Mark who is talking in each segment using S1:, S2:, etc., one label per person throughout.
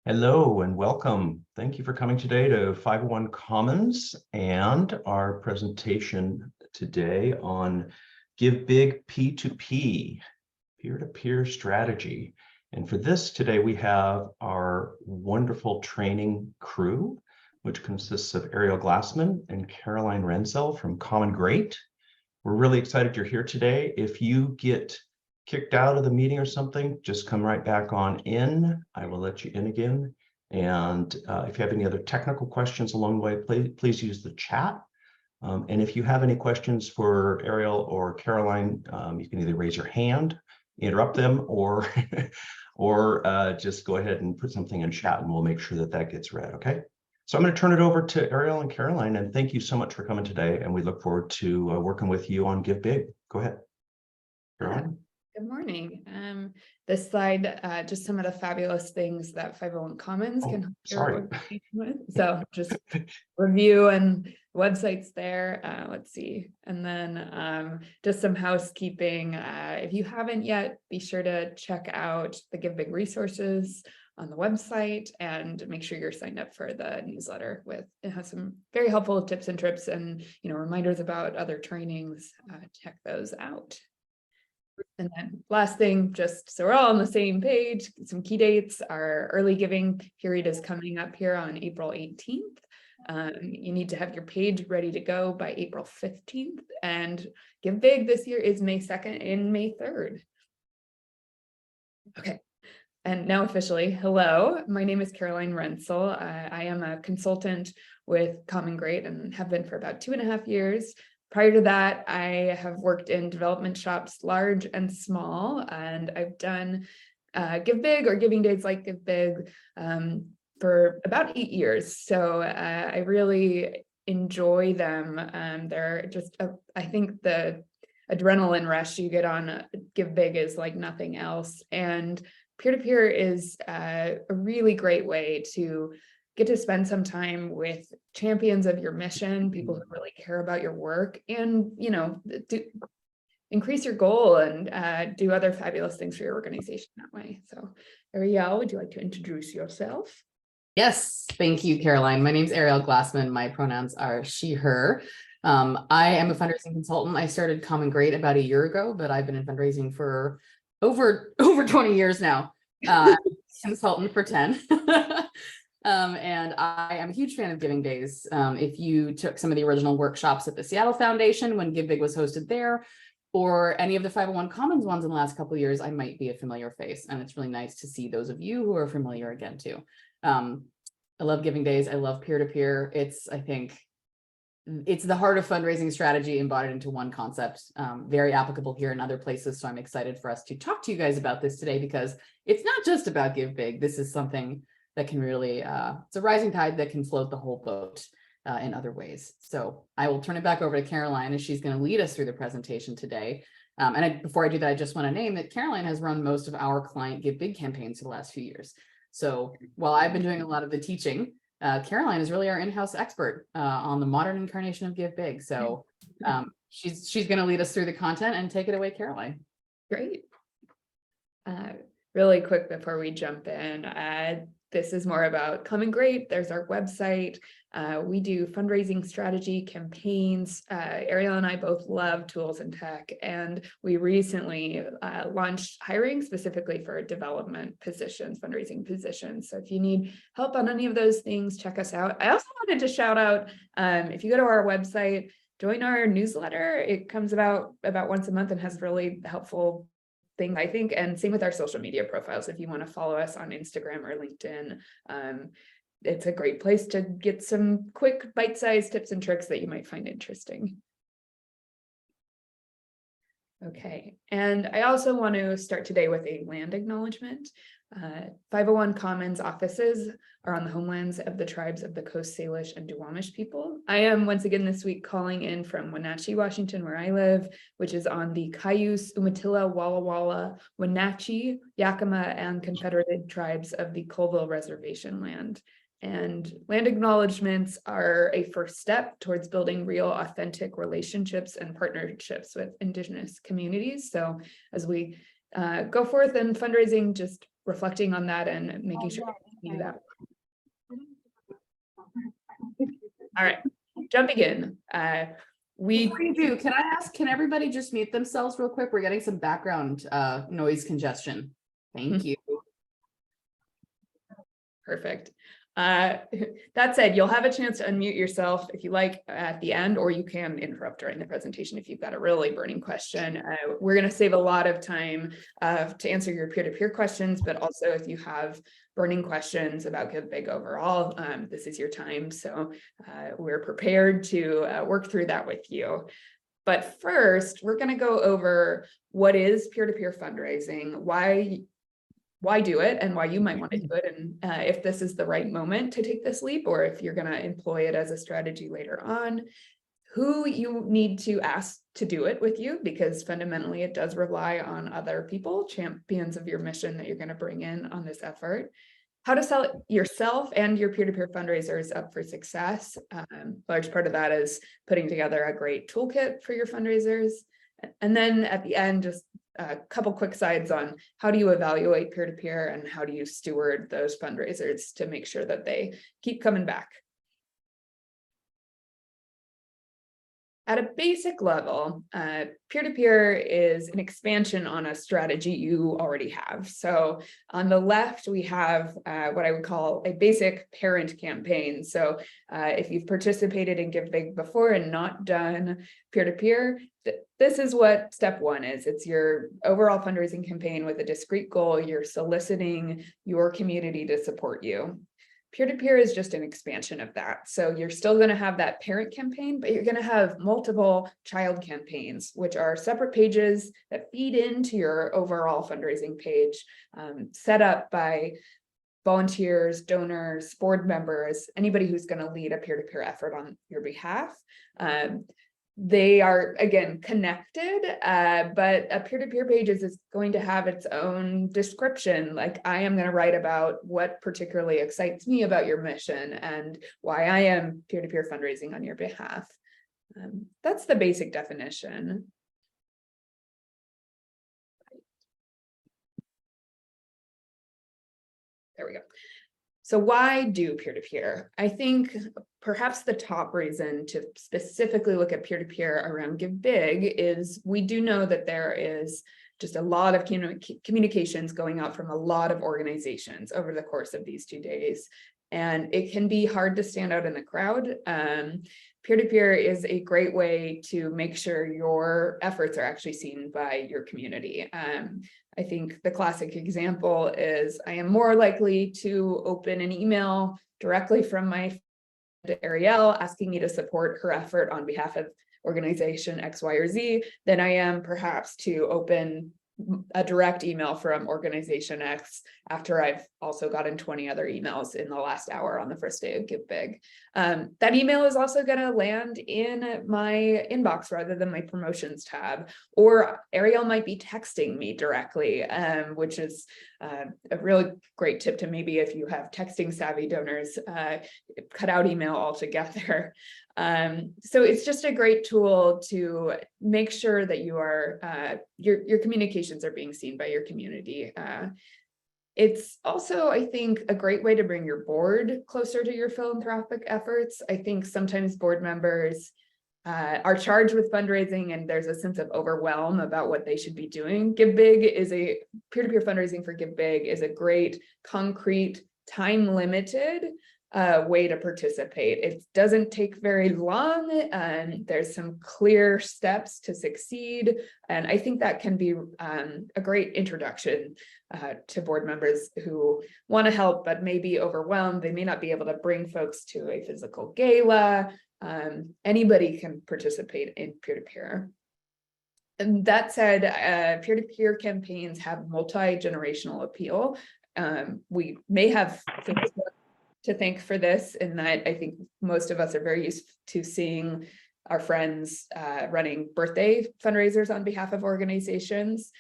S1: Hello and welcome. Thank you for coming today to 501 Commons and our presentation today on GiveBIG P2P, peer-to-peer strategy. And for this today, we have our wonderful training crew, which consists of Ariel Glassman and Caroline Rensel from Common Great. We're really excited you're here today. If you get kicked out of the meeting or something, just come right back on in. I will let you in again. And if you have any other technical questions along the way, please use the chat. And if you have any questions for Ariel or Caroline, you can either raise your hand, interrupt them, or just go ahead and put something in chat and we'll make sure that that gets read, okay? So I'm going to turn it over to Ariel and Caroline, and thank you so much for coming today. And we look forward to working with you on GiveBIG. Go ahead, Caroline.
S2: Good morning. This slide, just some of the fabulous things that 501 Commons can help your organization with. So just review and websites there. Let's see. And then just some housekeeping. If you haven't yet, be sure to check out the GiveBIG resources on the website and make sure you're signed up for the newsletter. It has some very helpful tips and trips and reminders about other trainings. Check those out. And then last thing, just so we're all on the same page, some key dates. Our early giving period is coming up here on April 18th. You need to have your page ready to go by April 15th. And GiveBIG this year is May 2nd and May 3rd. Okay. And now officially, hello, my name is Caroline Rensel. I am a consultant with Common Great and have been for about 2.5 years. Prior to that, I have worked in development shops, large and small, and I've done GiveBIG or giving days like GiveBIG for about 8 years. So I really enjoy them. They're just, I think the adrenaline rush you get on GiveBIG is like nothing else. And peer-to-peer is a really great way to get to spend some time with champions of your mission, people who really care about your work, and increase your goal and do other fabulous things for your organization that way. So Ariel, would you like to introduce yourself?
S3: Yes, thank you, Caroline. My name is Ariel Glassman. My pronouns are she, her. I am a fundraising consultant. I started Common Great about 1 year ago, but I've been in fundraising for over 20 years now. Consultant for 10. And I am a huge fan of Giving Days. If you took some of the original workshops at the Seattle Foundation when GiveBIG was hosted there, or any of the 501 Commons ones in the last couple of years, I might be a familiar face. And it's really nice to see those of you who are familiar again too. I love Giving Days. I love peer-to-peer. I think it's the heart of fundraising strategy embodied into one concept, very applicable here in other places. So I'm excited for us to talk to you guys about this today, because it's not just about GiveBIG. This is something that can really, it's a rising tide that can float the whole boat in other ways. So I will turn it back over to Caroline, as she's going to lead us through the presentation today. Before I do that, I just want to name that Caroline has run most of our client GiveBIG campaigns for the last few years. So while I've been doing a lot of the teaching, Caroline is really our in-house expert on the modern incarnation of GiveBIG. So she's going to lead us through the content, and take it away, Caroline.
S2: Great. Really quick before we jump in, this is more about Common Great. There's our website. We do fundraising strategy campaigns. Ariel and I both love tools and tech, and we recently launched hiring specifically for development positions, fundraising positions. So if you need help on any of those things, check us out. I also wanted to shout out, if you go to our website, join our newsletter. It comes about once a month and has really helpful thing, I think, and same with our social media profiles. If you want to follow us on Instagram or LinkedIn, it's a great place to get some quick bite-sized tips and tricks that you might find interesting. Okay, and I also want to start today with a land acknowledgement. 501 Commons offices are on the homelands of the tribes of the Coast Salish and Duwamish people. I am once again this week calling in from Wenatchee, Washington, where I live, which is on the Cayuse, Umatilla, Walla Walla, Wenatchee, Yakima, and Confederated tribes of the Colville Reservation land. And land acknowledgements are a first step towards building real, authentic relationships and partnerships with Indigenous communities. So as we go forth in fundraising, just reflecting on that and making sure do that. All right, jumping in.
S3: Before you do, can I ask, can everybody just mute themselves real quick? We're getting some background noise congestion. Thank you.
S2: Perfect. That said, you'll have a chance to unmute yourself if you like at the end, or you can interrupt during the presentation if you've got a really burning question. We're going to save a lot of time to answer your peer-to-peer questions, but also if you have burning questions about GiveBIG overall, this is your time. So we're prepared to work through that with you. But first, we're going to go over what is peer-to-peer fundraising, why do it, and why you might want to do it, and if this is the right moment to take this leap, or if you're going to employ it as a strategy later on, who you need to ask to do it with you, because fundamentally it does rely on other people, champions of your mission that you're going to bring in on this effort, how to sell it yourself and your peer-to-peer fundraisers up for success. Large part of that is putting together a great toolkit for your fundraisers. And then at the end, just a couple quick sides on how do you evaluate peer-to-peer and how do you steward those fundraisers to make sure that they keep coming back. At a basic level, peer-to-peer is an expansion on a strategy you already have. So on the left, we have what I would call a basic parent campaign. So if you've participated in GiveBIG before and not done peer-to-peer, this is what step one is. It's your overall fundraising campaign with a discrete goal. You're soliciting your community to support you. Peer-to-peer is just an expansion of that. So you're still going to have that parent campaign, but you're going to have multiple child campaigns, which are separate pages that feed into your overall fundraising page, set up by volunteers, donors, board members, anybody who's going to lead a peer-to-peer effort on your behalf. They are, again, connected, but a peer-to-peer page is going to have its own description. Like, I am going to write about what particularly excites me about your mission and why I am peer-to-peer fundraising on your behalf. That's the basic definition. There we go. So why do peer-to-peer? I think perhaps the top reason to specifically look at peer-to-peer around GiveBIG is we do know that there is just a lot of communications going out from a lot of organizations over the course of these 2 days. And it can be hard to stand out in the crowd. Peer-to-peer is a great way to make sure your efforts are actually seen by your community. I think the classic example is I am more likely to open an email directly from my friend Ariel asking me to support her effort on behalf of organization X, Y, or Z than I am perhaps to open a direct email from organization X after I've also gotten 20 other emails in the last hour on the first day of GiveBIG. That email is also going to land in my inbox rather than my promotions tab, or Ariel might be texting me directly, which is a really great tip to maybe if you have texting savvy donors, cut out email altogether. So it's just a great tool to make sure that you are your communications are being seen by your community. It's also, I think, a great way to bring your board closer to your philanthropic efforts. I think sometimes board members are charged with fundraising and there's a sense of overwhelm about what they should be doing. GiveBIG is a peer-to-peer fundraising for GiveBIG is a great, concrete, time-limited way to participate. It doesn't take very long, and there's some clear steps to succeed. And I think that can be a great introduction to board members who want to help, but may be overwhelmed. They may not be able to bring folks to a physical gala. Anybody can participate in peer-to-peer. And that said, peer-to-peer campaigns have multi-generational appeal. We may have things to thank for this, in that I think most of us are very used to seeing our friends running birthday fundraisers on behalf of organizations.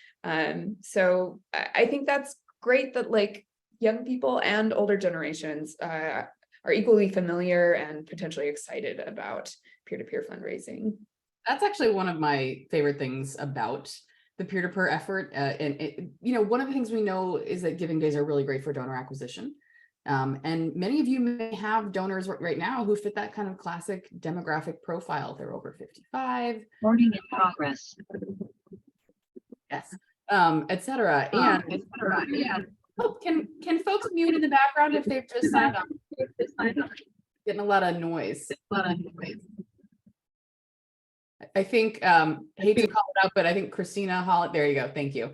S2: So I think that's great that like young people and older generations are equally familiar and potentially excited about peer-to-peer fundraising.
S3: That's actually one of my favorite things about the peer-to-peer effort. You know, one of the things we know is that giving days are really great for donor acquisition. And many of you may have donors right now who fit that kind of classic demographic profile. They're over 55.
S4: Recording in progress.
S3: Yes, et cetera. And oh, can folks mute in the background if they've just signed up? Getting a lot of noise. I think, hate to call it out, but I think Christina Holland, there you go. Thank you.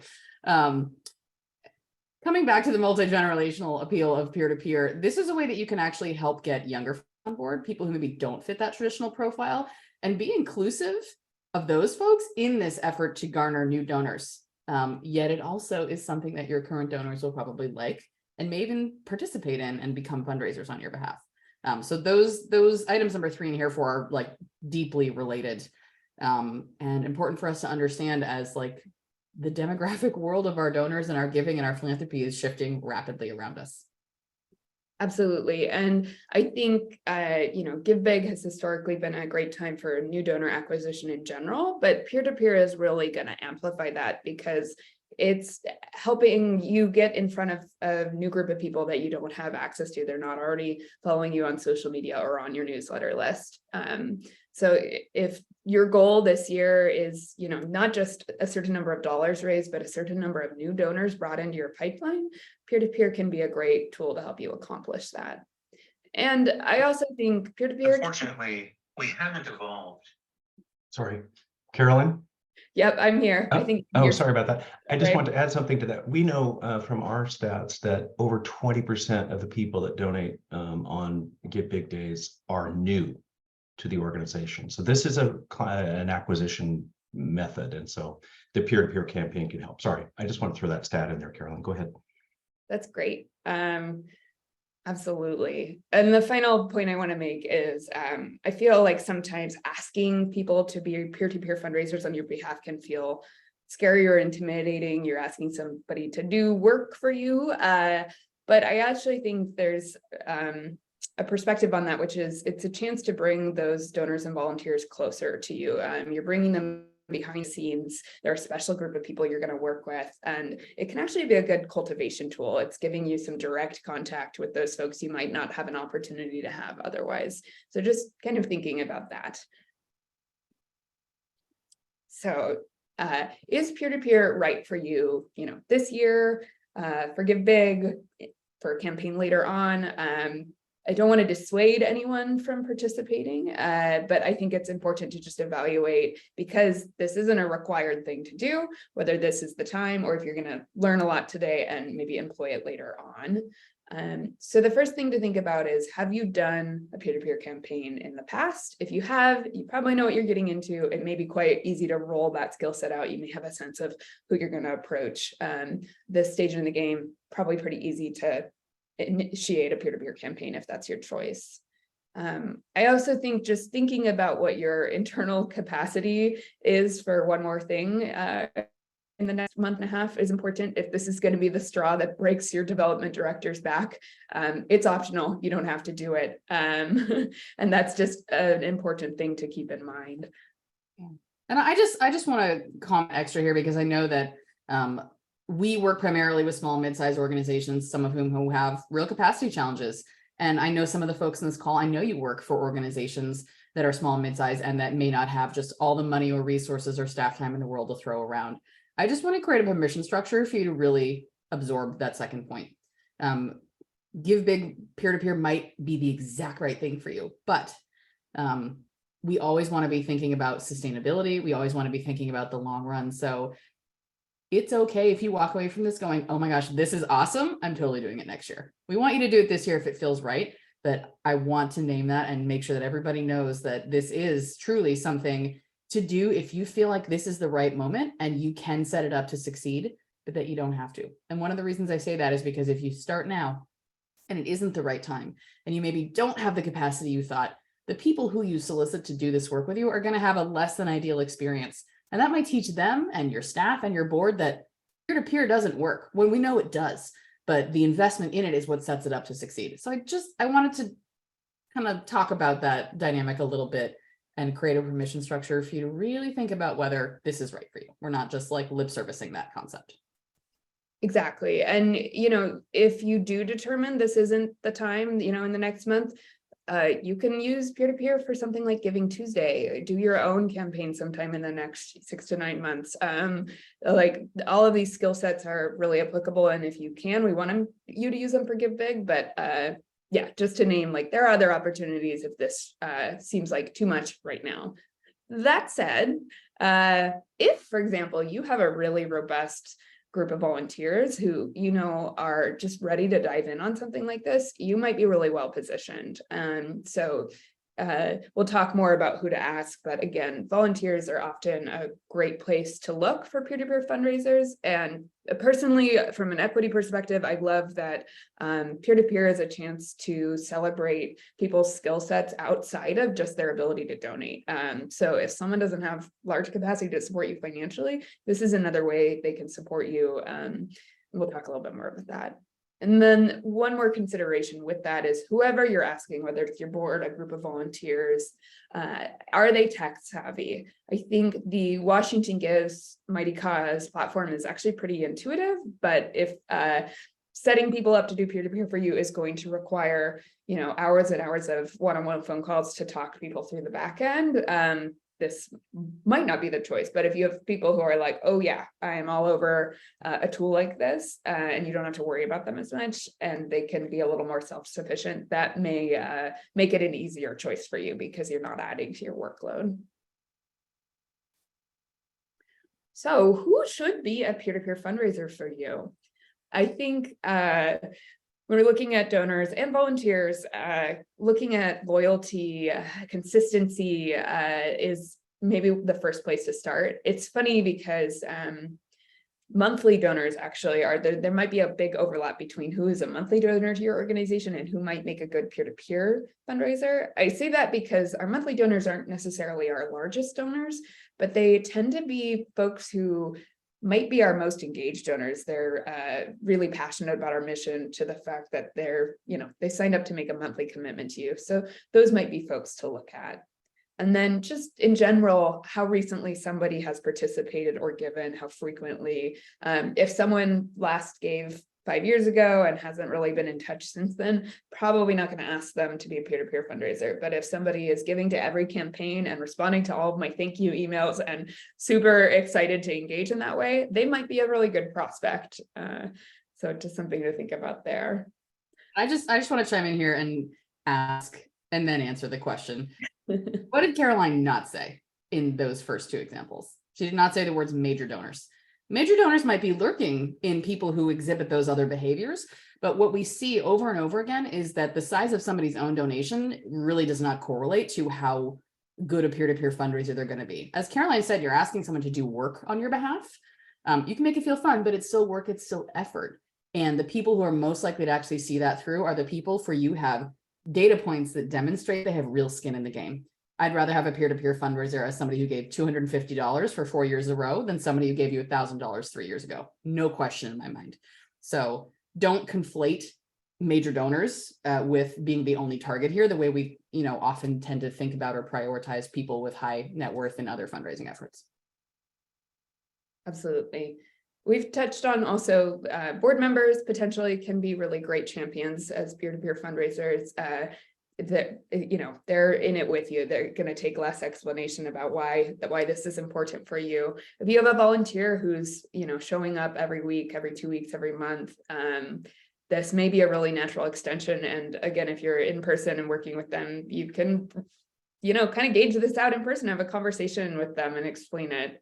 S3: Coming back to the multi-generational appeal of peer-to-peer, this is a way that you can actually help get younger on board, people who maybe don't fit that traditional profile, and be inclusive of those folks in this effort to garner new donors. Yet it also is something that your current donors will probably like and may even participate in and become fundraisers on your behalf. So those items number 3 and here 4 are like deeply related and important for us to understand as like the demographic world of our donors and our giving and our philanthropy is shifting rapidly around us.
S2: Absolutely. And I think, GiveBIG has historically been a great time for new donor acquisition in general, but peer-to-peer is really going to amplify that because it's helping you get in front of a new group of people that you don't have access to. They're not already following you on social media or on your newsletter list. So if your goal this year is, not just a certain number of dollars raised, but a certain number of new donors brought into your pipeline, peer-to-peer can be a great tool to help you accomplish that. And I also think peer-to-peer.
S5: Unfortunately, we haven't evolved.
S1: Sorry, Carolyn?
S2: Yep, I'm here.
S1: Oh,
S2: I think.
S1: sorry about that. I just
S2: right.
S1: want to add something to that. We know from our stats that over 20% of the people that donate on GiveBIG days are new to the organization. So this is an acquisition method. And so the peer-to-peer campaign can help. Sorry, I just want to throw that stat in there, Carolyn. Go ahead.
S2: That's great. Absolutely. And the final point I want to make is I feel like sometimes asking people to be peer-to-peer fundraisers on your behalf can feel scary or intimidating. You're asking somebody to do work for you. But I actually think there's a perspective on that, which is it's a chance to bring those donors and volunteers closer to you. You're bringing them behind the scenes. They're a special group of people you're going to work with, and it can actually be a good cultivation tool. It's giving you some direct contact with those folks you might not have an opportunity to have otherwise. So just kind of thinking about that. So is peer-to-peer right for you, this year, for GiveBIG, for a campaign later on? I don't want to dissuade anyone from participating, but I think it's important to just evaluate, because this isn't a required thing to do, whether this is the time or if you're going to learn a lot today and maybe employ it later on. So the first thing to think about is, have you done a peer-to-peer campaign in the past? If you have, you probably know what you're getting into. It may be quite easy to roll that skill set out. You may have a sense of who you're going to approach. This stage in the game, probably pretty easy to initiate a peer-to-peer campaign if that's your choice. I also think just thinking about what your internal capacity is for one more thing in the next month and a half is important. If this is going to be the straw that breaks your development director's back, it's optional. You don't have to do it. And that's just an important thing to keep in mind.
S3: And I just want to comment extra here, because I know that we work primarily with small, mid-sized organizations, some of whom have real capacity challenges. And I know some of the folks in this call, I know you work for organizations that are small, mid-sized, and that may not have just all the money or resources or staff time in the world to throw around. I just want to create a permission structure for you to really absorb that second point. GiveBIG peer-to-peer might be the exact right thing for you, but we always want to be thinking about sustainability. We always want to be thinking about the long run. So it's okay if you walk away from this going, oh my gosh, this is awesome. I'm totally doing it next year. We want you to do it this year if it feels right, but I want to name that and make sure that everybody knows that this is truly something to do if you feel like this is the right moment and you can set it up to succeed, but that you don't have to. And one of the reasons I say that is because if you start now and it isn't the right time, and you maybe don't have the capacity you thought, the people who you solicit to do this work with you are going to have a less than ideal experience. And that might teach them and your staff and your board that peer-to-peer doesn't work when we know it does, but the investment in it is what sets it up to succeed. So I wanted to kind of talk about that dynamic a little bit and create a permission structure for you to really think about whether this is right for you. We're not just like lip servicing that concept.
S2: Exactly. And, if you do determine this isn't the time, in the next month, you can use peer-to-peer for something like Giving Tuesday. Do your own campaign sometime in the next 6 to 9 months. Like all of these skill sets are really applicable. And if you can, we want you to use them for GiveBIG. But yeah, just to name, like there are other opportunities if this seems like too much right now. That said, if, for example, you have a really robust group of volunteers who, are just ready to dive in on something like this, you might be really well positioned. So we'll talk more about who to ask, but again, volunteers are often a great place to look for peer-to-peer fundraisers. And personally, from an equity perspective, I love that peer-to-peer is a chance to celebrate people's skill sets outside of just their ability to donate. So if someone doesn't have large capacity to support you financially, this is another way they can support you. We'll talk a little bit more about that. And then one more consideration with that is whoever you're asking, whether it's your board, a group of volunteers, are they tech savvy? I think the Washington Gives Mighty Cause platform is actually pretty intuitive, but if setting people up to do peer-to-peer for you is going to require, hours and hours of one-on-one phone calls to talk people through the back end, this might not be the choice. But if you have people who are like, oh yeah, I am all over a tool like this, and you don't have to worry about them as much, and they can be a little more self-sufficient, that may make it an easier choice for you because you're not adding to your workload. So who should be a peer-to-peer fundraiser for you? I think when we're looking at donors and volunteers, looking at loyalty, consistency is maybe the first place to start. It's funny because monthly donors actually are there might be a big overlap between who is a monthly donor to your organization and who might make a good peer-to-peer fundraiser. I say that because our monthly donors aren't necessarily our largest donors, but they tend to be folks who might be our most engaged donors. They're really passionate about our mission, to the fact that they signed up to make a monthly commitment to you. So those might be folks to look at. And then just in general, how recently somebody has participated or given, how frequently. If someone last gave 5 years ago and hasn't really been in touch since then, probably not going to ask them to be a peer-to-peer fundraiser. But if somebody is giving to every campaign and responding to all of my thank you emails and super excited to engage in that way, they might be a really good prospect. So just something to think about there.
S3: I just want to chime in here and ask and then answer the question. What did Caroline not say in those first two examples? She did not say the words major donors. Major donors might be lurking in people who exhibit those other behaviors, but what we see over and over again is that the size of somebody's own donation really does not correlate to how good a peer-to-peer fundraiser they're going to be. As Caroline said, you're asking someone to do work on your behalf. You can make it feel fun, but it's still work, it's still effort. And the people who are most likely to actually see that through are the people for you have data points that demonstrate they have real skin in the game. I'd rather have a peer-to-peer fundraiser as somebody who gave $250 for 4 years in a row than somebody who gave you $1,000 3 years ago. No question in my mind. So don't conflate major donors with being the only target here, the way we often tend to think about or prioritize people with high net worth and other fundraising efforts.
S2: Absolutely. We've touched on also board members potentially can be really great champions as peer-to-peer fundraisers. That they're in it with you. They're going to take less explanation about why this is important for you. If you have a volunteer who's showing up every week, every 2 weeks, every month, this may be a really natural extension. And again, if you're in person and working with them, you can kind of gauge this out in person, have a conversation with them and explain it.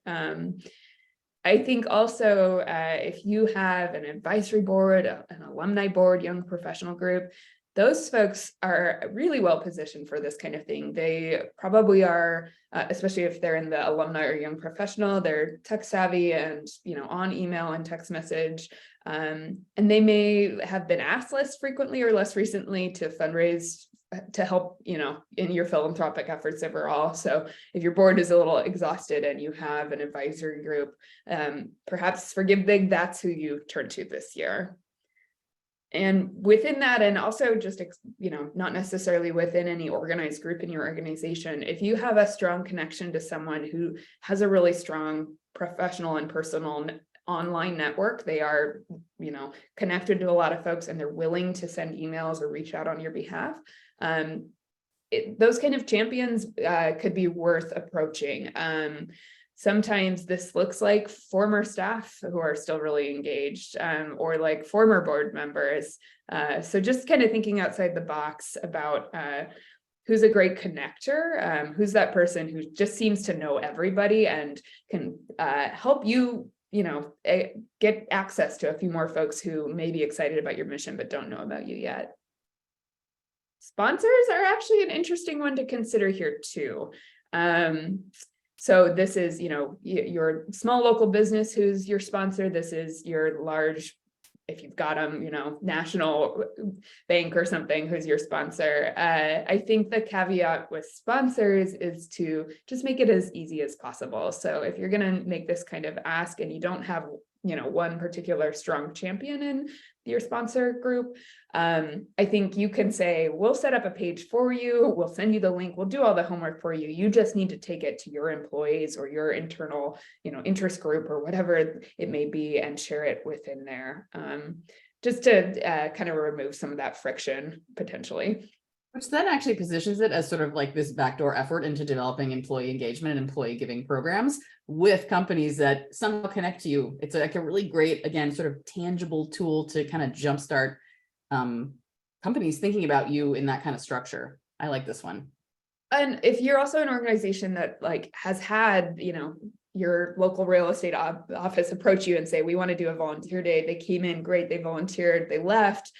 S2: I think also if you have an advisory board, an alumni board, young professional group, those folks are really well positioned for this kind of thing. They probably are, especially if they're in the alumni or young professional, they're tech savvy and on email and text message. And they may have been asked less frequently or less recently to fundraise to help, in your philanthropic efforts overall. So if your board is a little exhausted and you have an advisory group, perhaps for GiveBIG, that's who you turn to this year. And within that, and also just, not necessarily within any organized group in your organization, if you have a strong connection to someone who has a really strong professional and personal online network. They are, connected to a lot of folks, and they're willing to send emails or reach out on your behalf. Those kind of champions could be worth approaching. Sometimes this looks like former staff who are still really engaged, or like former board members. So just kind of thinking outside the box about who's a great connector, who's that person who just seems to know everybody and can help you, get access to a few more folks who may be excited about your mission but don't know about you yet. Sponsors are actually an interesting one to consider here too. So this is, your small local business who's your sponsor. This is your large, if you've got them, national bank or something who's your sponsor. I think the caveat with sponsors is to just make it as easy as possible. So if you're going to make this kind of ask and you don't have, one particular strong champion in your sponsor group, I think you can say, we'll set up a page for you. We'll send you the link. We'll do all the homework for you. You just need to take it to your employees or your internal, interest group or whatever it may be and share it within there. Just to kind of remove some of that friction potentially.
S3: Which then actually positions it as sort of like this backdoor effort into developing employee engagement and employee giving programs with companies that somehow connect to you. It's like a really great, again, sort of tangible tool to kind of jumpstart companies thinking about you in that kind of structure. I like this one.
S2: And if you're also an organization that has had, your local real estate office approach you and say, we want to do a volunteer day. They came in, great, they volunteered, they left.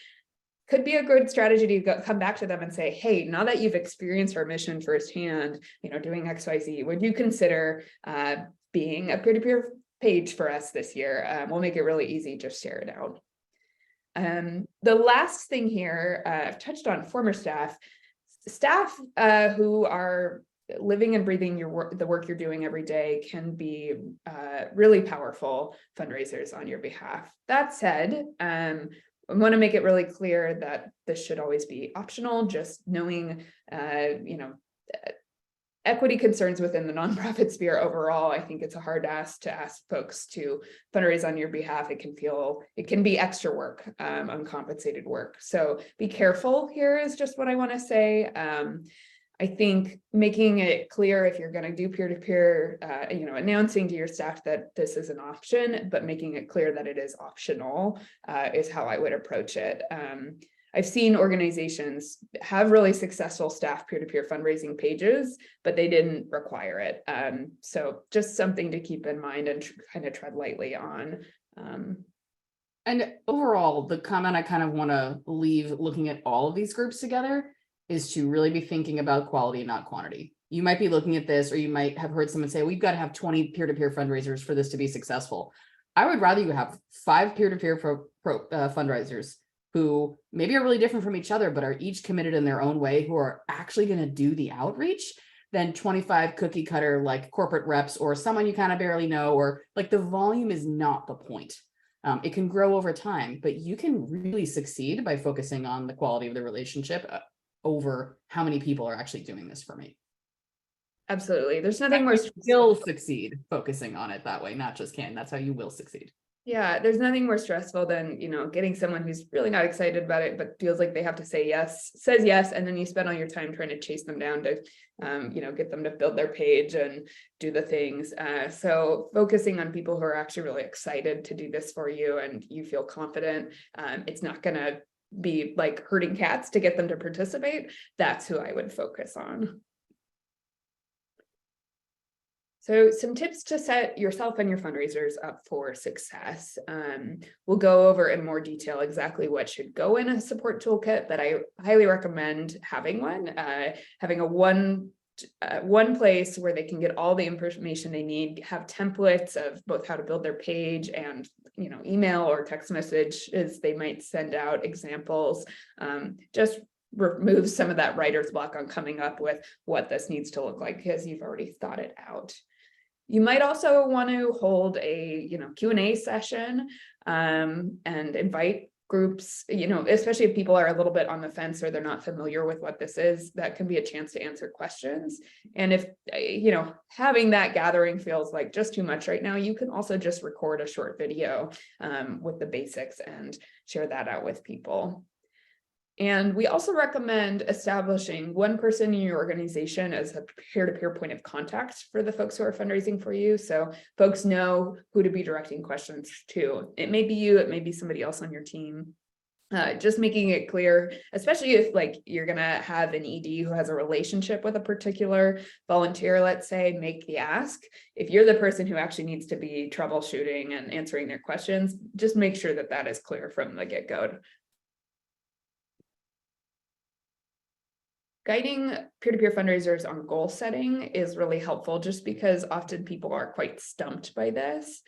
S2: Could be a good strategy to come back to them and say, hey, now that you've experienced our mission firsthand, doing XYZ, would you consider being a peer-to-peer page for us this year? We'll make it really easy, just share it out. The last thing here, I've touched on former staff who are living and breathing the work you're doing every day can be really powerful fundraisers on your behalf. That said, I want to make it really clear that this should always be optional. Just knowing, equity concerns within the nonprofit sphere overall, I think it's a hard ask to ask folks to fundraise on your behalf. It can be extra work, uncompensated work. So be careful here is just what I want to say. I think making it clear if you're going to do peer-to-peer, announcing to your staff that this is an option, but making it clear that it is optional is how I would approach it. I've seen organizations have really successful staff peer-to-peer fundraising pages, but they didn't require it. So just something to keep in mind and kind of tread lightly on.
S3: And overall, the comment I kind of want to leave looking at all of these groups together is to really be thinking about quality, not quantity. You might be looking at this, or you might have heard someone say, we've got to have 20 peer-to-peer fundraisers for this to be successful. I would rather you have 5 peer-to-peer fundraisers who maybe are really different from each other, but are each committed in their own way, who are actually going to do the outreach, than 25 cookie cutter like corporate reps or someone you kind of barely know, or like the volume is not the point. It can grow over time, but you can really succeed by focusing on the quality of the relationship over how many people are actually doing this for me.
S2: Absolutely. There's nothing more.
S3: Will succeed focusing on it that way, not just can. That's how you will succeed.
S2: Yeah, there's nothing more stressful than, getting someone who's really not excited about it, but feels like they have to say yes, says yes, and then you spend all your time trying to chase them down to, get them to build their page and do the things. So focusing on people who are actually really excited to do this for you and you feel confident, it's not going to be like herding cats to get them to participate. That's who I would focus on. So some tips to set yourself and your fundraisers up for success. We'll go over in more detail exactly what should go in a support toolkit, but I highly recommend having one, having a one place where they can get all the information they need, have templates of both how to build their page and email or text messages they might send out, examples, just remove some of that writer's block on coming up with what this needs to look like because you've already thought it out. You might also want to hold a Q&A session and invite groups, especially if people are a little bit on the fence or they're not familiar with what this is, that can be a chance to answer questions. And if, having that gathering feels like just too much right now, you can also just record a short video with the basics and share that out with people. And we also recommend establishing one person in your organization as a peer-to-peer point of contact for the folks who are fundraising for you. So folks know who to be directing questions to. It may be you, it may be somebody else on your team. Just making it clear, especially if like you're gonna have an ED who has a relationship with a particular volunteer, let's say, make the ask. If you're the person who actually needs to be troubleshooting and answering their questions, just make sure that that is clear from the get-go. Guiding peer-to-peer fundraisers on goal setting is really helpful just because often people are quite stumped by this.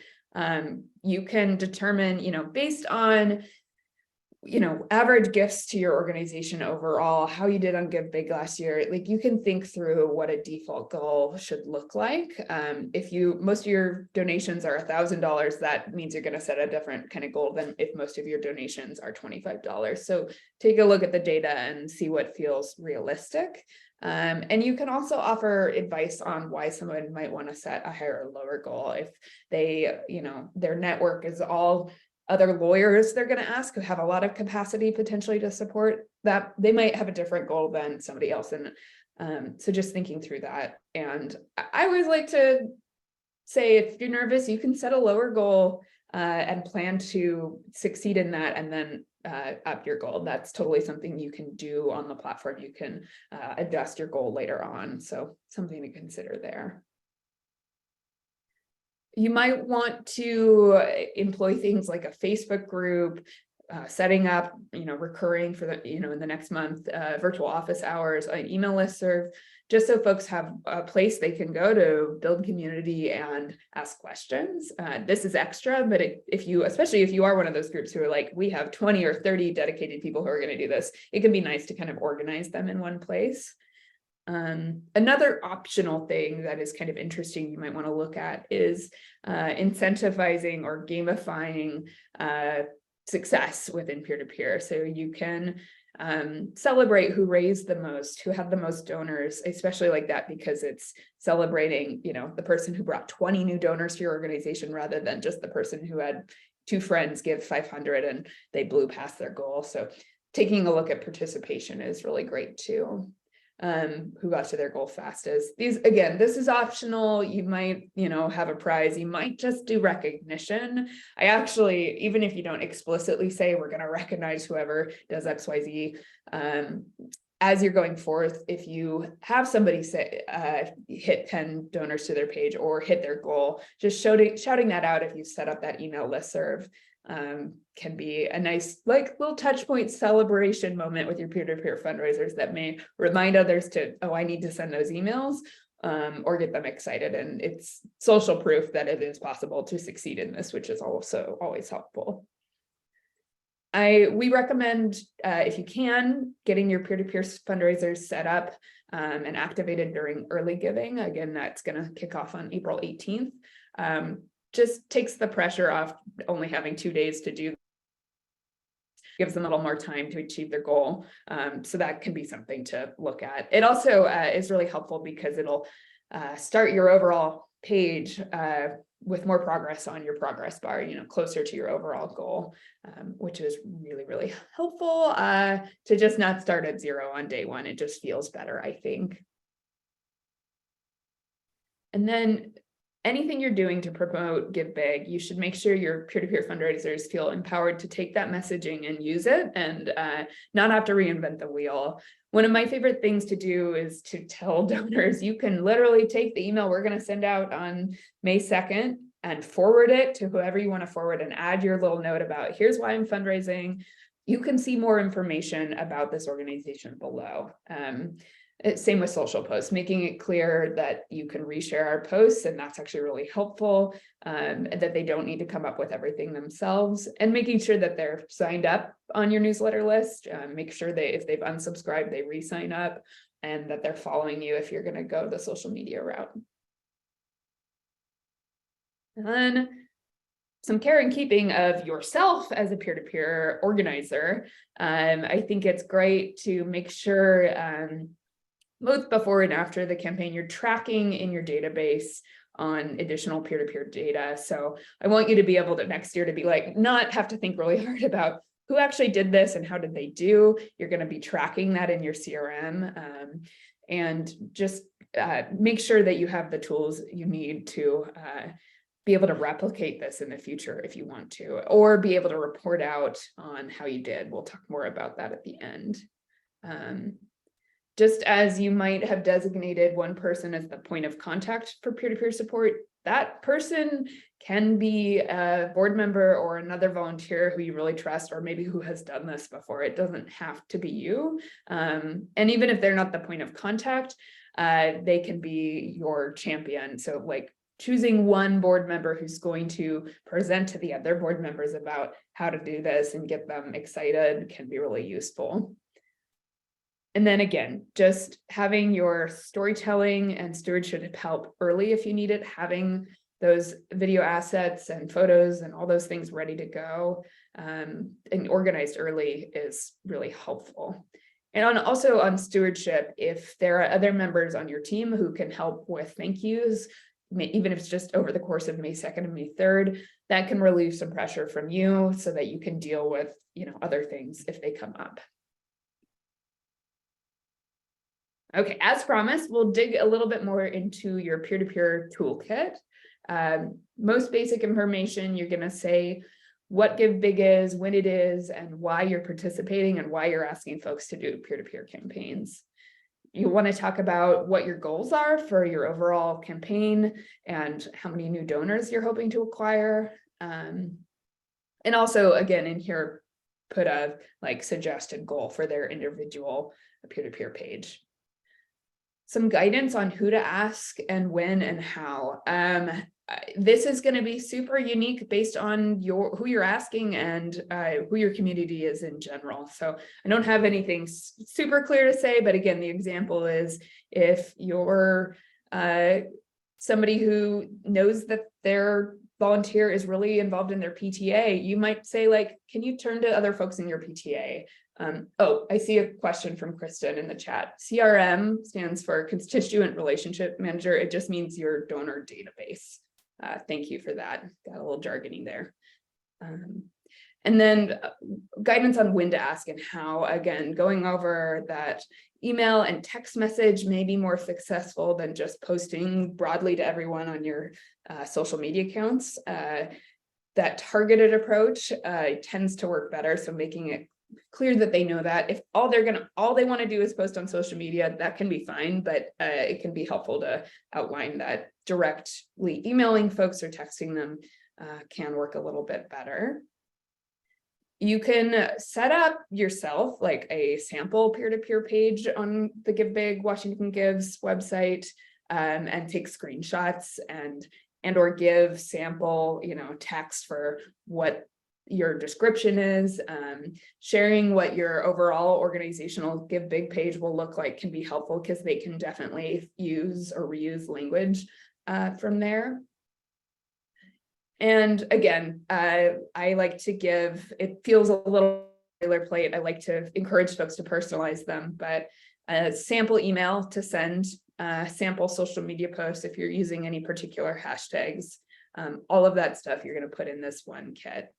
S2: You can determine, based on, average gifts to your organization overall, how you did on GiveBIG last year, like you can think through what a default goal should look like. If most of your donations are $1,000, that means you're going to set a different kind of goal than if most of your donations are $25. So take a look at the data and see what feels realistic. And you can also offer advice on why someone might want to set a higher or lower goal. If they, their network is all other lawyers they're going to ask who have a lot of capacity potentially to support that, they might have a different goal than somebody else. And so just thinking through that. And I always like to say, if you're nervous, you can set a lower goal and plan to succeed in that, and then up your goal. That's totally something you can do on the platform. You can adjust your goal later on. So something to consider there. You might want to employ things like a Facebook group, setting up, recurring for the, in the next month, virtual office hours, an email listserv, just so folks have a place they can go to build community and ask questions. This is extra, but especially if you are one of those groups who are like, we have 20 or 30 dedicated people who are going to do this, it can be nice to kind of organize them in one place. Another optional thing that is kind of interesting you might want to look at is incentivizing or gamifying success within peer-to-peer. So you can celebrate who raised the most, who had the most donors, especially like that, because it's celebrating, the person who brought 20 new donors to your organization rather than just the person who had 2 friends give 500 and they blew past their goal. So taking a look at participation is really great too. Who got to their goal fastest. This is optional. You might, have a prize. You might just do recognition. I actually, even if you don't explicitly say we're going to recognize whoever does XYZ, as you're going forth, if you have somebody say hit 10 donors to their page or hit their goal, just shouting that out if you set up that email listserv. Can be a nice little touch point celebration moment with your peer-to-peer fundraisers that may remind others to, I need to send those emails, or get them excited. And it's social proof that it is possible to succeed in this, which is also always helpful. We recommend, if you can, getting your peer-to-peer fundraisers set up and activated during early giving. Again, that's going to kick off on April 18th. Just takes the pressure off only having 2 days to do, gives them a little more time to achieve their goal. So that can be something to look at. It also is really helpful because it'll start your overall page with more progress on your progress bar, closer to your overall goal, which is really, really helpful to just not start at 0 on day 1. It just feels better, I think. And then anything you're doing to promote GiveBIG, you should make sure your peer-to-peer fundraisers feel empowered to take that messaging and use it and not have to reinvent the wheel. One of my favorite things to do is to tell donors, you can literally take the email we're going to send out on May 2nd and forward it to whoever you want to forward and add your little note about, here's why I'm fundraising. You can see more information about this organization below. Same with social posts, making it clear that you can reshare our posts, and that's actually really helpful, that they don't need to come up with everything themselves, and making sure that they're signed up on your newsletter list. Make sure if they've unsubscribed, they re-sign up, and that they're following you if you're going to go the social media route. And then some care and keeping of yourself as a peer-to-peer organizer. I think it's great to make sure both before and after the campaign, you're tracking in your database on additional peer-to-peer data. So I want you to be able to next year to be like, not have to think really hard about who actually did this and how did they do. You're going to be tracking that in your CRM, and just make sure that you have the tools you need to be able to replicate this in the future if you want to, or be able to report out on how you did. We'll talk more about that at the end. Just as you might have designated one person as the point of contact for peer-to-peer support, that person can be a board member or another volunteer who you really trust, or maybe who has done this before. It doesn't have to be you. And even if they're not the point of contact, they can be your champion. So like choosing one board member who's going to present to the other board members about how to do this and get them excited can be really useful. And then again, just having your storytelling and stewardship help early if you need it, having those video assets and photos and all those things ready to go and organized early is really helpful. And also on stewardship, if there are other members on your team who can help with thank yous, even if it's just over the course of May 2nd and May 3rd, that can relieve some pressure from you so that you can deal with, other things if they come up. Okay, as promised, we'll dig a little bit more into your peer-to-peer toolkit. Most basic information, you're going to say what GiveBIG is, when it is, and why you're participating and why you're asking folks to do peer-to-peer campaigns. You want to talk about what your goals are for your overall campaign and how many new donors you're hoping to acquire. And also, again, in here, put a suggested goal for their individual peer-to-peer page. Some guidance on who to ask and when and how. This is going to be super unique based on who you're asking and who your community is in general. So I don't have anything super clear to say, but again, the example is if you're somebody who knows that their volunteer is really involved in their PTA, you might say can you turn to other folks in your PTA? Oh, I see a question from Kristen in the chat. CRM stands for Constituent Relationship Manager. It just means your donor database. Thank you for that. Got a little jargony there. And then guidance on when to ask and how, again, going over that email and text message may be more successful than just posting broadly to everyone on your social media accounts. That targeted approach tends to work better. So making it clear that they know that if all they want to do is post on social media, that can be fine, but it can be helpful to outline that directly emailing folks or texting them can work a little bit better. You can set up yourself a sample peer-to-peer page on the GiveBIG Washington Gives website and take screenshots and or give sample text for what your description is. Sharing what your overall organizational GiveBIG page will look like can be helpful because they can definitely use or reuse language from there. And again, I like to give, it feels a little boilerplate. I like to encourage folks to personalize them, but a sample email to send, sample social media posts if you're using any particular hashtags, all of that stuff you're going to put in this one kit.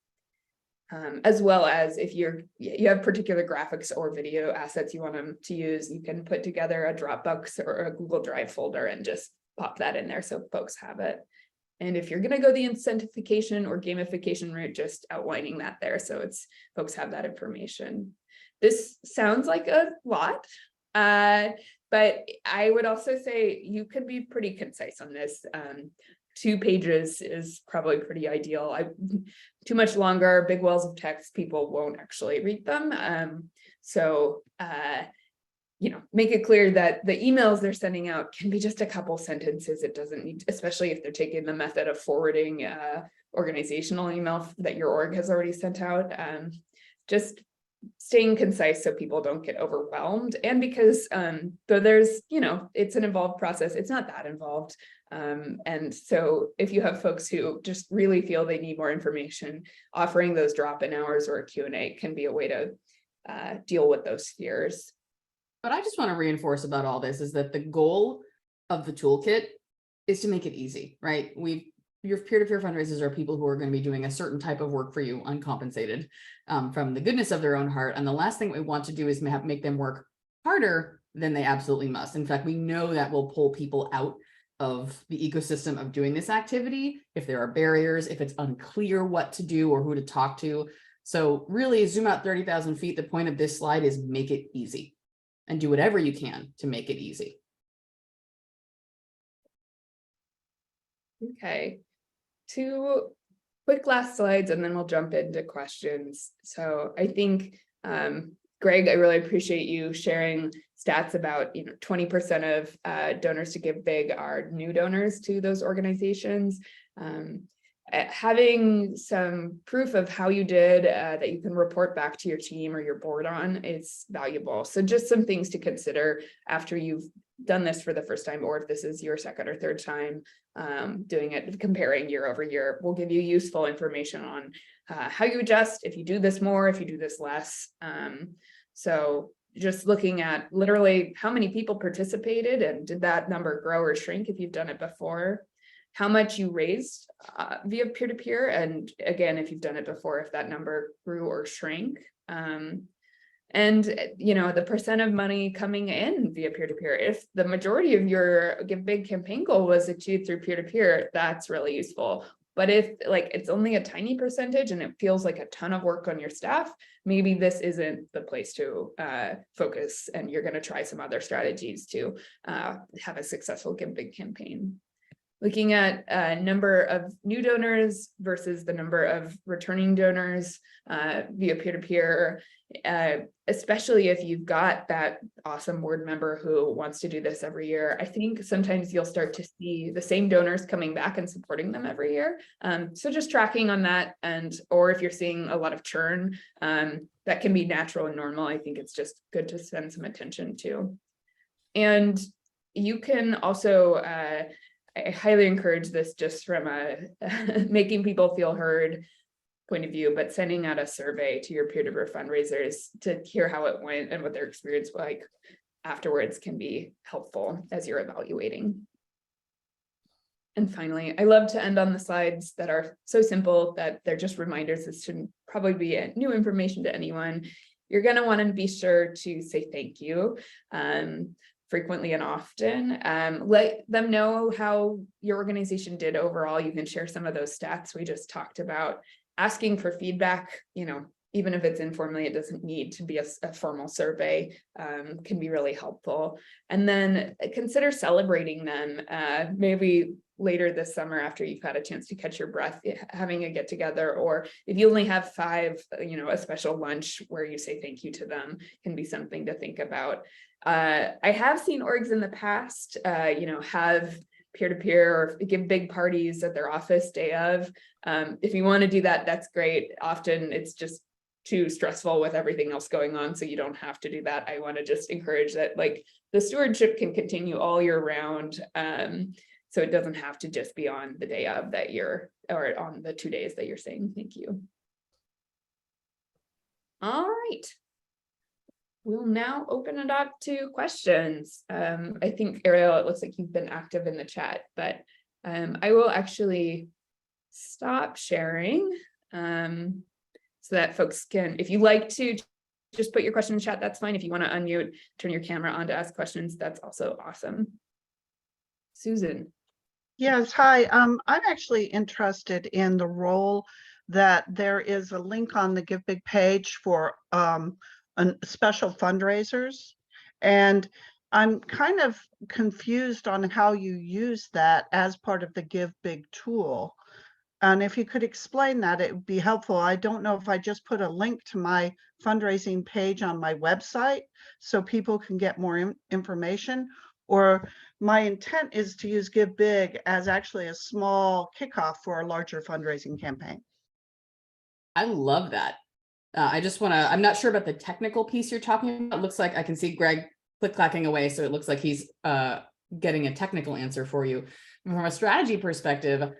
S2: As well as if you have particular graphics or video assets you want them to use, you can put together a Dropbox or a Google Drive folder and just pop that in there so folks have it. And if you're going to go the incentivification or gamification route, just outlining that there so folks have that information. This sounds like a lot, but I would also say you could be pretty concise on this. 2 pages is probably pretty ideal. Too much longer, big wells of text, people won't actually read them. So make it clear that the emails they're sending out can be just a couple sentences. It doesn't need, especially if they're taking the method of forwarding organizational email that your org has already sent out. Just staying concise so people don't get overwhelmed. And because though there's, it's an involved process, it's not that involved. And so if you have folks who just really feel they need more information, offering those drop-in hours or a Q&A can be a way to deal with those fears.
S3: But I just want to reinforce about all this is that the goal of the toolkit is to make it easy, right? Your peer-to-peer fundraisers are people who are going to be doing a certain type of work for you uncompensated from the goodness of their own heart. And the last thing we want to do is make them work harder than they absolutely must. In fact, we know that will pull people out of the ecosystem of doing this activity if there are barriers, if it's unclear what to do or who to talk to. So really zoom out 30,000 feet. The point of this slide is make it easy and do whatever you can to make it easy.
S2: Okay, 2 quick last slides and then we'll jump into questions. So I think, Greg, I really appreciate you sharing stats about 20% of donors to GiveBIG are new donors to those organizations. Having some proof of how you did that you can report back to your team or your board on is valuable. So just some things to consider after you've done this for the first time, or if this is your second or third time doing it, comparing year over year, will give you useful information on how you adjust, if you do this more, if you do this less. So just looking at literally how many people participated and did that number grow or shrink if you've done it before, how much you raised via peer-to-peer, and again, if you've done it before, if that number grew or shrank. And the percent of money coming in via peer-to-peer. If the majority of your GiveBIG campaign goal was achieved through peer-to-peer, that's really useful. But if it's only a tiny percentage and it feels like a ton of work on your staff, maybe this isn't the place to focus, and you're going to try some other strategies to have a successful GiveBIG campaign. Looking at number of new donors versus the number of returning donors via peer-to-peer, especially if you've got that awesome board member who wants to do this every year. I think sometimes you'll start to see the same donors coming back and supporting them every year. So just tracking on that, or if you're seeing a lot of churn, that can be natural and normal. I think it's just good to spend some attention to. And you can also, I highly encourage this just from a making people feel heard point of view, but sending out a survey to your peer-to-peer fundraisers to hear how it went and what their experience was like afterwards can be helpful as you're evaluating. And finally, I love to end on the slides that are so simple that they're just reminders. This shouldn't probably be new information to anyone. You're going to want to be sure to say thank you. Frequently and often. Let them know how your organization did overall. You can share some of those stats we just talked about. Asking for feedback, even if it's informally, it doesn't need to be a formal survey, can be really helpful. And then consider celebrating them. Maybe later this summer, after you've had a chance to catch your breath, having a get together, or if you only have 5, a special lunch where you say thank you to them can be something to think about. I have seen orgs in the past, have peer-to-peer or give big parties at their office day of. If you want to do that, that's great. Often it's just too stressful with everything else going on, so you don't have to do that. I want to just encourage that, the stewardship can continue all year round. So it doesn't have to just be on the day of that you're, or on the 2 days that you're saying thank you. All right. We'll now open it up to questions. I think, Ariel, it looks like you've been active in the chat, but I will actually stop sharing so that folks can, if you like to just put your question in the chat, that's fine. If you want to unmute, turn your camera on to ask questions, that's also awesome. Susan.
S4: Yes, hi. I'm actually interested in the role that there is a link on the GiveBIG page for special fundraisers, and I'm kind of confused on how you use that as part of the GiveBIG tool. And if you could explain that, it would be helpful. I don't know if I just put a link to my fundraising page on my website so people can get more information, or my intent is to use GiveBIG as actually a small kickoff for a larger fundraising campaign.
S3: I love that. I just want to, I'm not sure about the technical piece you're talking about. It looks like I can see Greg click-clacking away, so it looks like he's getting a technical answer for you. From a strategy perspective,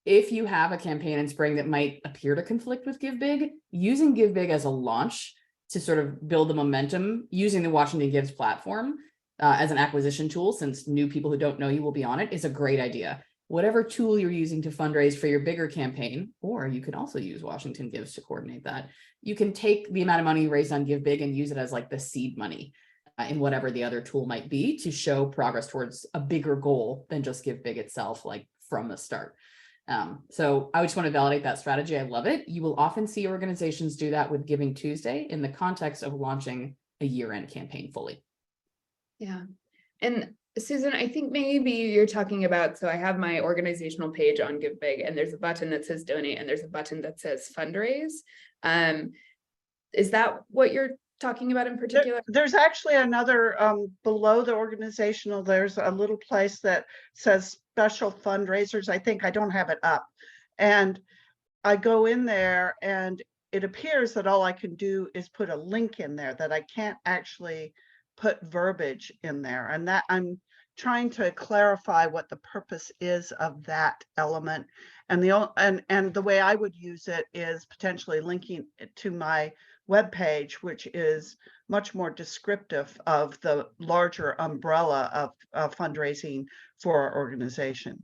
S3: if you have a campaign in spring that might appear to conflict with GiveBIG, using GiveBIG as a launch to sort of build the momentum using the Washington Gives platform as an acquisition tool, since new people who don't know you will be on it, is a great idea. Whatever tool you're using to fundraise for your bigger campaign, or you can also use Washington Gives to coordinate that. You can take the amount of money raised on GiveBIG and use it as like the seed money in whatever the other tool might be to show progress towards a bigger goal than just GiveBIG itself, like from the start. So I just want to validate that strategy. I love it. You will often see organizations do that with Giving Tuesday in the context of launching a year-end campaign fully.
S2: Yeah. And Susan, I think maybe you're talking about, so I have my organizational page on GiveBIG and there's a button that says donate and there's a button that says fundraise. Is that what you're talking about in particular?
S4: There's actually another below the organizational, there's a little place that says special fundraisers. I think I don't have it up. And I go in there and it appears that all I can do is put a link in there, that I can't actually put verbiage in there. And that I'm trying to clarify what the purpose is of that element. And the way I would use it is potentially linking it to my web page, which is much more descriptive of the larger umbrella of fundraising for our organization.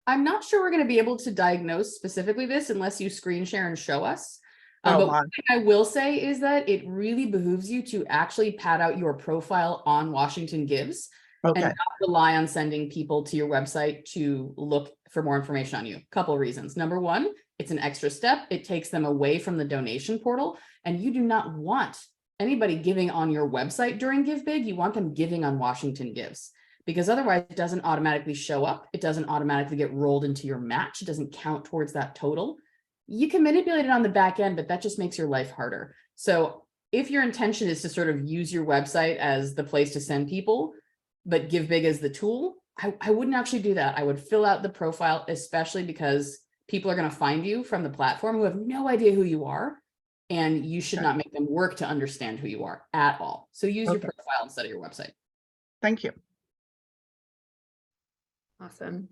S3: I'm not sure we're going to be able to diagnose specifically this unless you screen share and show us. But one thing I will say is that it really behooves you to actually pad out your profile on Washington Gives and not rely on sending people to your website to look for more information on you. A couple of reasons. Number one, it's an extra step. It takes them away from the donation portal, and you do not want anybody giving on your website during GiveBIG. You want them giving on Washington Gives, because otherwise it doesn't automatically show up. It doesn't automatically get rolled into your match. It doesn't count towards that total. You can manipulate it on the back end, but that just makes your life harder. So if your intention is to sort of use your website as the place to send people, but GiveBIG as the tool, I wouldn't actually do that. I would fill out the profile, especially because people are going to find you from the platform who have no idea who you are, and you should not make them work to understand who you are at all. So use your profile instead of your website.
S4: Thank you.
S2: Awesome.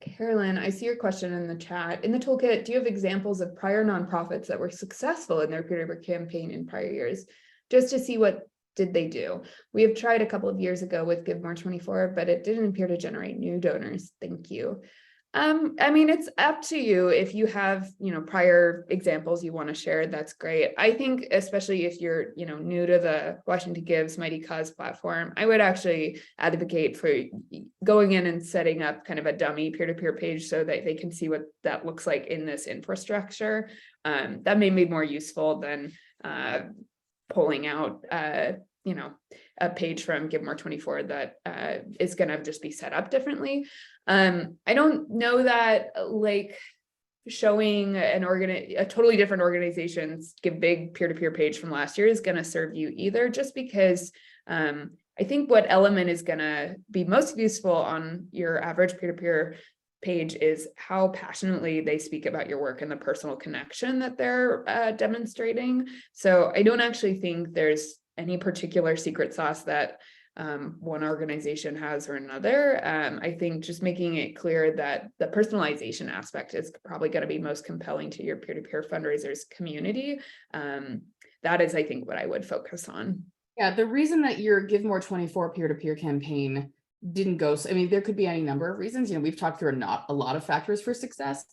S2: Carolyn, I see your question in the chat. In the toolkit, do you have examples of prior nonprofits that were successful in their peer-to-peer campaign in prior years? Just to see what did they do. We have tried a couple of years ago with GiveMore24, but it didn't appear to generate new donors. Thank you. I mean, it's up to you. If you have, prior examples you want to share, that's great. I think, especially if you're, new to the Washington Gives Mighty Cause platform, I would actually advocate for going in and setting up kind of a dummy peer-to-peer page so that they can see what that looks like in this infrastructure. That may be more useful than pulling out, a page from GiveMore24 that is going to just be set up differently. I don't know that showing a totally different organization's GiveBIG peer-to-peer page from last year is going to serve you either, just because I think what element is going to be most useful on your average peer-to-peer page is how passionately they speak about your work and the personal connection that they're demonstrating. So I don't actually think there's any particular secret sauce that one organization has or another. I think just making it clear that the personalization aspect is probably going to be most compelling to your peer-to-peer fundraisers community. That is, I think, what I would focus on.
S3: Yeah, the reason that your GiveMore24 peer-to-peer campaign didn't go, I mean, there could be any number of reasons. We've talked through a lot of factors for success.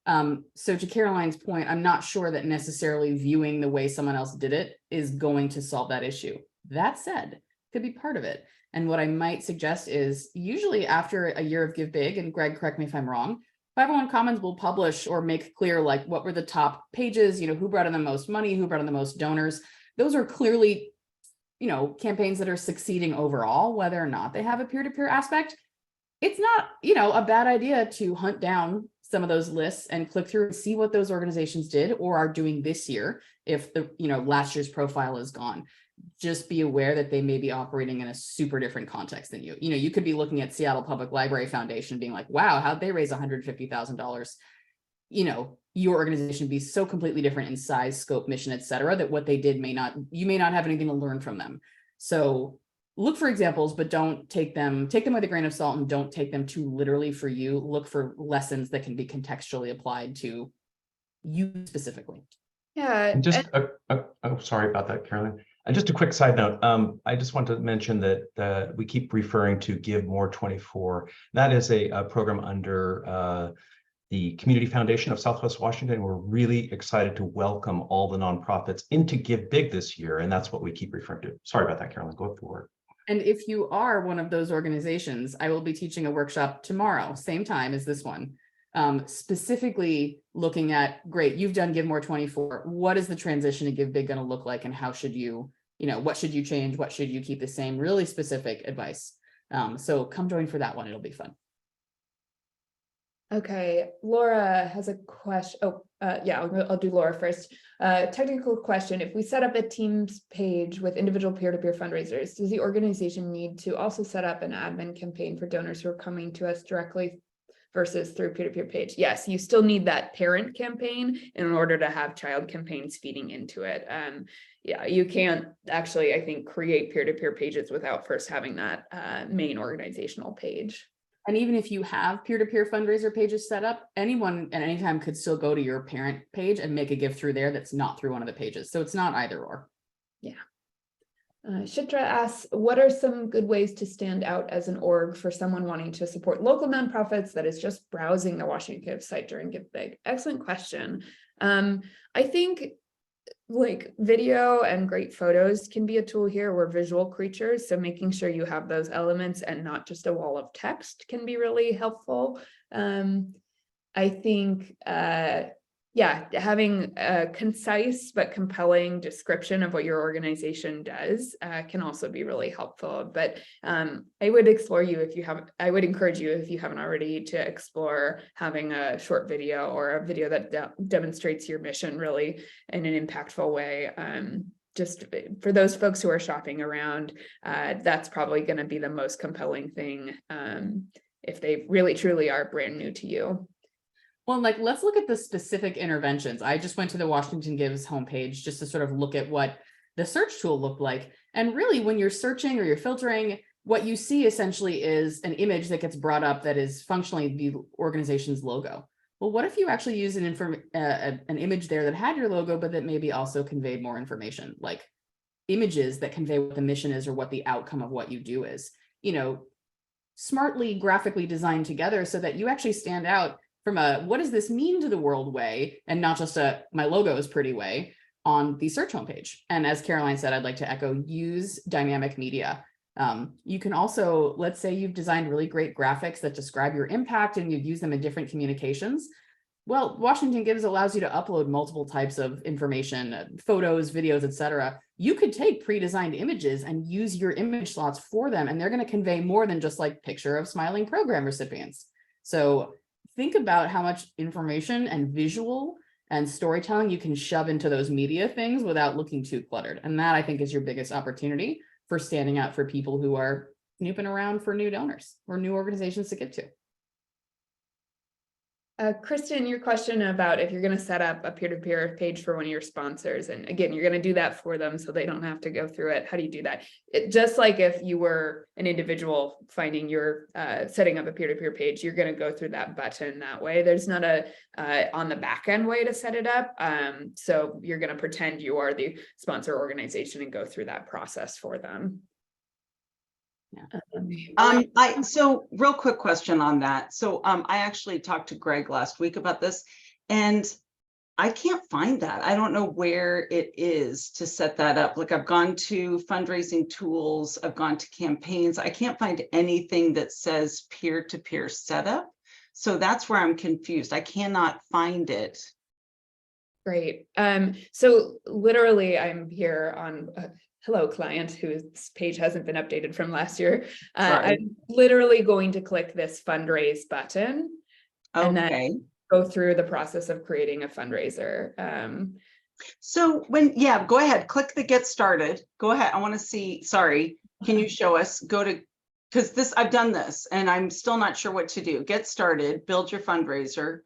S3: So to Caroline's point, I'm not sure that necessarily viewing the way someone else did it is going to solve that issue. That said, could be part of it. And what I might suggest is usually after a year of GiveBIG, and Greg, correct me if I'm wrong, 501 Commons will publish or make clear like what were the top pages, who brought in the most money, who brought in the most donors. Those are clearly, campaigns that are succeeding overall, whether or not they have a peer-to-peer aspect. It's not, a bad idea to hunt down some of those lists and click through and see what those organizations did or are doing this year. If the, last year's profile is gone, just be aware that they may be operating in a super different context than you. You could be looking at Seattle Public Library Foundation being like, wow, how'd they raise $150,000? Your organization be so completely different in size, scope, mission, et cetera, that what they did you may not have anything to learn from them. So look for examples, but don't take them with a grain of salt and don't take them too literally for you. Look for lessons that can be contextually applied to you specifically.
S2: Yeah.
S1: And just oh, sorry about that, Carolyn. And just a quick side note, I just want to mention that we keep referring to Give More 24. That is a program under the Community Foundation of Southwest Washington. We're really excited to welcome all the nonprofits into Give Big this year, and that's what we keep referring to. Sorry about that, Carolyn. Go forward.
S3: And if you are one of those organizations, I will be teaching a workshop tomorrow, same time as this one, specifically looking at, great, you've done Give More 24. What is the transition to Give Big going to look like? And how should you, what should you change? What should you keep the same? Really specific advice. So come join for that one. It'll be fun.
S2: Okay, Laura has a question. Oh, yeah, I'll do Laura first. Technical question. If we set up a Teams page with individual peer-to-peer fundraisers, does the organization need to also set up an admin campaign for donors who are coming to us directly versus through peer-to-peer page? Yes, you still need that parent campaign in order to have child campaigns feeding into it. Yeah, you can't actually, I think, create peer-to-peer pages without first having that main organizational page.
S3: And even if you have peer-to-peer fundraiser pages set up, anyone at any time could still go to your parent page and make a gift through there that's not through one of the pages. So it's not either or.
S2: Yeah. Shitra asks, what are some good ways to stand out as an org for someone wanting to support local nonprofits that is just browsing the Washington Give site during Give Big? Excellent question. I think like video and great photos can be a tool here. We're visual creatures, so making sure you have those elements and not just a wall of text can be really helpful. I think yeah, having a concise but compelling description of what your organization does can also be really helpful. But I would encourage you, if you haven't already, to explore having a short video or a video that demonstrates your mission really in an impactful way. Just for those folks who are shopping around, that's probably going to be the most compelling thing if they really truly are brand new to you.
S3: Well, like, let's look at the specific interventions. I just went to the Washington Gives homepage just to sort of look at what the search tool looked like. And really, when you're searching or you're filtering, what you see essentially is an image that gets brought up that is functionally the organization's logo. Well, what if you actually use an image there that had your logo, but that maybe also conveyed more information, like images that convey what the mission is or what the outcome of what you do is, smartly graphically designed together so that you actually stand out from a what does this mean to the world way, and not just a my logo is pretty way on the search homepage. And as Caroline said, I'd like to echo, use dynamic media. You can also, let's say you've designed really great graphics that describe your impact and you've used them in different communications. Well, Washington Gives allows you to upload multiple types of information, photos, videos, etc. You could take pre-designed images and use your image slots for them, and they're going to convey more than just like picture of smiling program recipients. So think about how much information and visual and storytelling you can shove into those media things without looking too cluttered. And that, I think, is your biggest opportunity for standing out for people who are snooping around for new donors or new organizations to give to.
S2: Kristen, your question about if you're going to set up a peer-to-peer page for one of your sponsors, and again, you're going to do that for them so they don't have to go through it. How do you do that? Just like if you were an individual finding your setting up a peer-to-peer page, you're going to go through that button that way. There's not a on the back end way to set it up. So you're going to pretend you are the sponsor organization and go through that process for them.
S6: So real quick question on that. So I actually talked to Greg last week about this, and I can't find that. I don't know where it is to set that up. Like, I've gone to fundraising tools, I've gone to campaigns. I can't find anything that says peer-to-peer setup. So that's where I'm confused. I cannot find it.
S2: Great. So literally I'm here on hello client whose page hasn't been updated from last year. I'm literally going to click this fundraise button and then go through the process of creating a fundraiser.
S6: So go ahead, click the get started. Go ahead. I want to see, sorry, can you show us, go to, because I've done this and I'm still not sure what to do. Get started, build your fundraiser.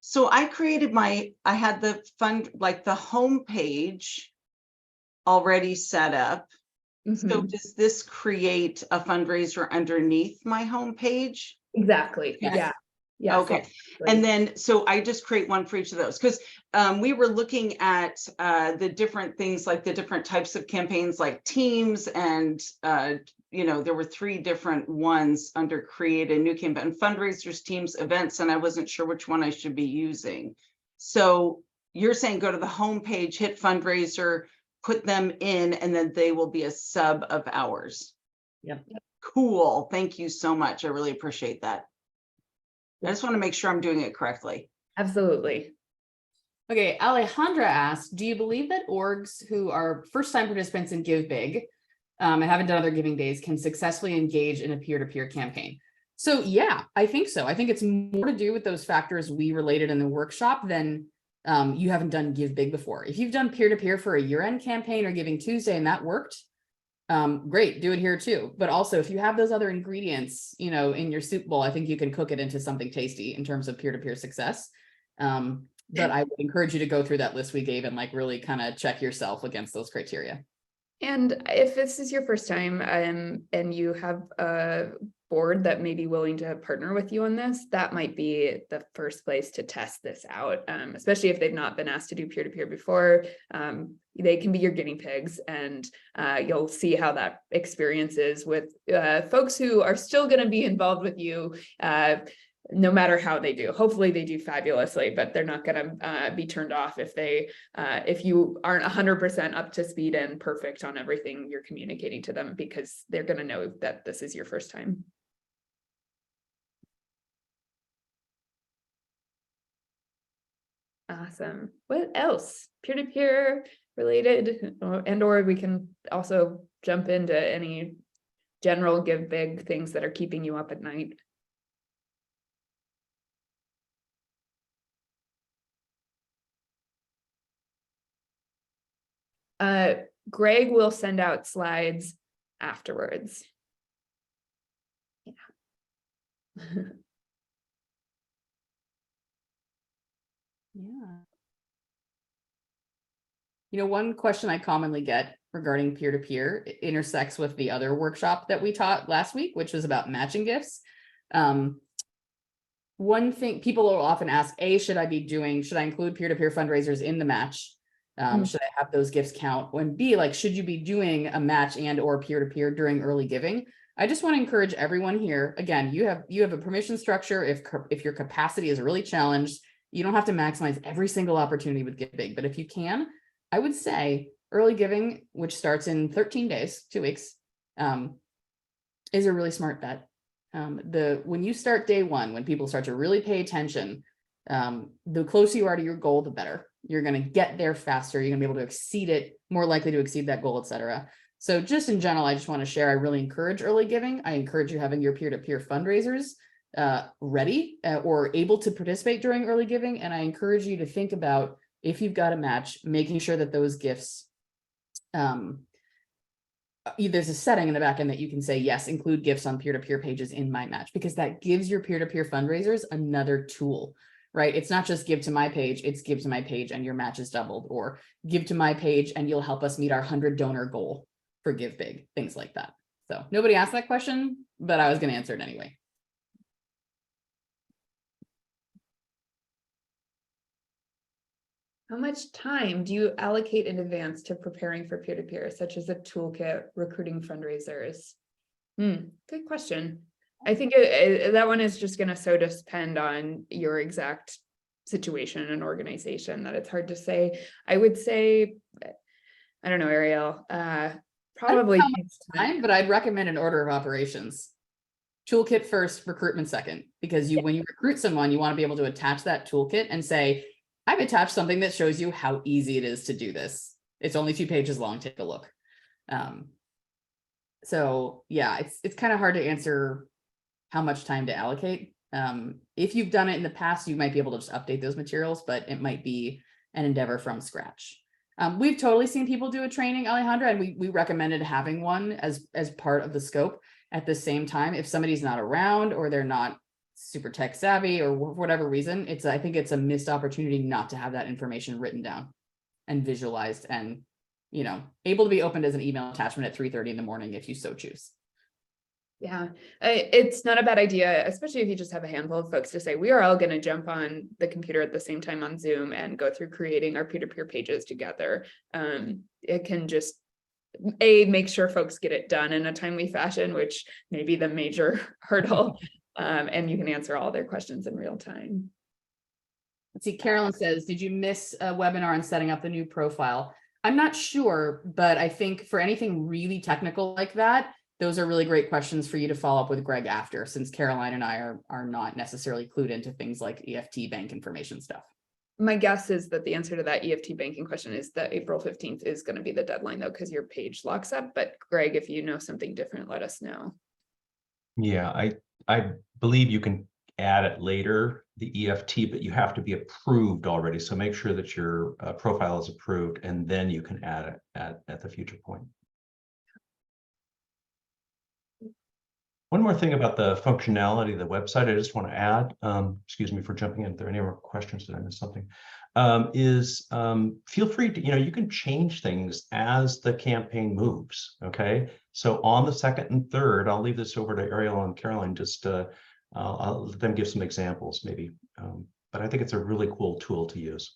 S6: So I created I had the the home page already set up. So
S2: Mhm.
S6: does this create a fundraiser underneath my homepage?
S2: Exactly,
S3: Yes.
S2: yeah. Yes,
S6: Okay,
S2: exactly.
S6: and then, so I just create one for each of those, because we were looking at the different things, like the different types of campaigns, like teams, and there were 3 different ones under create a new campaign, fundraisers, teams, events, and I wasn't sure which one I should be using. So you're saying go to the homepage, hit fundraiser, put them in, and then they will be a sub of ours.
S3: Yep.
S6: Cool, thank you so much. I really appreciate that. I just want to make sure I'm doing it correctly.
S2: Absolutely.
S3: Okay, Alejandra asked, do you believe that orgs who are first-time participants in GiveBIG and haven't done other giving days can successfully engage in a peer-to-peer campaign? So yeah, I think so. I think it's more to do with those factors we related in the workshop than you haven't done GiveBIG before. If you've done peer-to-peer for a year-end campaign or Giving Tuesday and that worked, great, do it here too. But also if you have those other ingredients, in your soup bowl, I think you can cook it into something tasty in terms of peer-to-peer success. But I would encourage you to go through that list we gave and like really kind of check yourself against those criteria.
S2: And if this is your first time and you have a board that may be willing to partner with you on this, that might be the first place to test this out, especially if they've not been asked to do peer-to-peer before. They can be your guinea pigs, and you'll see how that experience is with folks who are still going to be involved with you no matter how they do. Hopefully they do fabulously, but they're not going to be turned off if you aren't 100% up to speed and perfect on everything you're communicating to them, because they're going to know that this is your first time. Awesome. What else? Peer-to-peer related, or we can also jump into any general GiveBIG things that are keeping you up at night. Greg will send out slides afterwards. Yeah.
S3: Yeah. One question I commonly get regarding peer-to-peer intersects with the other workshop that we taught last week, which was about matching gifts. One thing people will often ask, should I include peer-to-peer fundraisers in the match? Should I have those gifts count? When B, should you be doing a match and or peer-to-peer during early giving? I just want to encourage everyone here. Again, you have a permission structure. If your capacity is really challenged, you don't have to maximize every single opportunity with GiveBIG, but if you can, I would say early giving, which starts in 13 days, 2 weeks, is a really smart bet. When you start day one, when people start to really pay attention, the closer you are to your goal, the better. You're going to get there faster. You're going to be able to exceed it, more likely to exceed that goal, etc. So just in general, I just want to share, I really encourage early giving. I encourage you having your peer-to-peer fundraisers ready or able to participate during early giving. And I encourage you to think about, if you've got a match, making sure that those gifts, there's a setting in the back end that you can say, yes, include gifts on peer-to-peer pages in my match, because that gives your peer-to-peer fundraisers another tool, right? It's not just give to my page, it's give to my page and your match is doubled, or give to my page and you'll help us meet our 100 donor goal for GiveBIG, things like that. So nobody asked that question, but I was going to answer it anyway.
S2: How much time do you allocate in advance to preparing for peer-to-peer, such as a toolkit, recruiting fundraisers? Good question. I think that one is just going to so depend on your exact situation and organization that it's hard to say. I would say, I don't know, Ariel, probably takes time,
S3: but I'd recommend an order of operations. Toolkit first, recruitment second, because when you recruit someone, you want to be able to attach that toolkit and say, I've attached something that shows you how easy it is to do this. It's only 2 pages long. Take a look. So yeah, it's kind of hard to answer how much time to allocate. If you've done it in the past, you might be able to just update those materials, but it might be an endeavor from scratch. We've totally seen people do a training, Alejandra, and we recommended having one as part of the scope. At the same time, if somebody's not around or they're not super tech savvy or for whatever reason, I think it's a missed opportunity not to have that information written down and visualized and able to be opened as an email attachment at 3:30 in the morning if you so choose.
S2: Yeah, it's not a bad idea, especially if you just have a handful of folks to say, we are all going to jump on the computer at the same time on Zoom and go through creating our peer-to-peer pages together. It can just make sure folks get it done in a timely fashion, which may be the major hurdle, and you can answer all their questions in real time.
S3: Let's see, Carolyn says, did you miss a webinar on setting up the new profile? I'm not sure, but I think for anything really technical like that, those are really great questions for you to follow up with Greg after, since Caroline and I are not necessarily clued into things like EFT bank information stuff.
S2: My guess is that the answer to that EFT banking question is that April 15th is going to be the deadline, though, because your page locks up. But Greg, if you know something different, let us know.
S1: Yeah, I believe you can add it later, the EFT, but you have to be approved already. So make sure that your profile is approved, and then you can add it at the future point. One more thing about the functionality of the website, I just want to add, excuse me for jumping in. If there are any more questions, did I miss something? Feel free to, you can change things as the campaign moves, okay? So on the second and third, I'll leave this over to Ariel and Caroline, just I'll let them give some examples maybe. But I think it's a really cool tool to use.